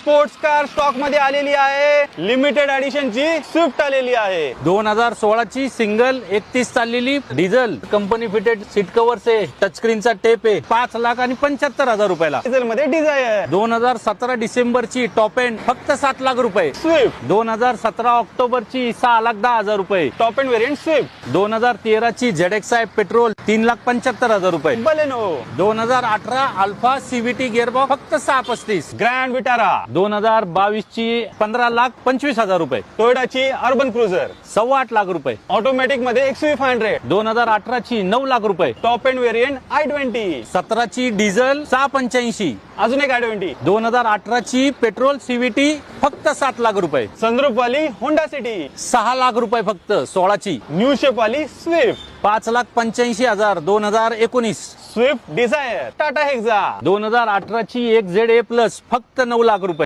Sports car stock मध्ये आलेली आहे। लिमिटेड एडिशन ची स्विफ्ट आलेली आहे। 2016 ची सिंगल 31 चाललेली diesel company fitted seat covers आहे, टच स्क्रीनचा टेप आहे, 5,75,000 रुपयाला। डिझेल मध्ये डिझायर 2017 डिसेंबर ची टॉप एंड फक्त 7 लाख रुपये। स्विफ्ट 2017 ऑक्टोबर ची 6,10,000 रुपये। टॉप एंड व्हेरियंट स्विफ्ट 2013 ची ZXi पेट्रोल 3,75,000 रुपये। बलेनो 2018 अल्फा CVT गिअरबॉक्स फक्त 635। ग्रँड विटारा 2022 ची 15,25,000 रुपये। टोयोटाची अर्बन क्रुझर 8.25 लाख रुपये। ऑटोमॅटिक मध्ये XV500 2018 ची 9 लाख रुपये। टॉप एंड व्हेरियंट i20 17 ची डिझेल 685। अजून एक i20 2018 ची पेट्रोल CVT फक्त 7 लाख रुपये। सनरूफ वाली होंडा सिटी 6 लाख रुपये फक्त 16 ची। न्यू शेप वाली Swift 5,85,000 2019। Swift Dzire Tata Hexa 2018 ची एक ZA प्लस फक्त 9 लाख रुपये।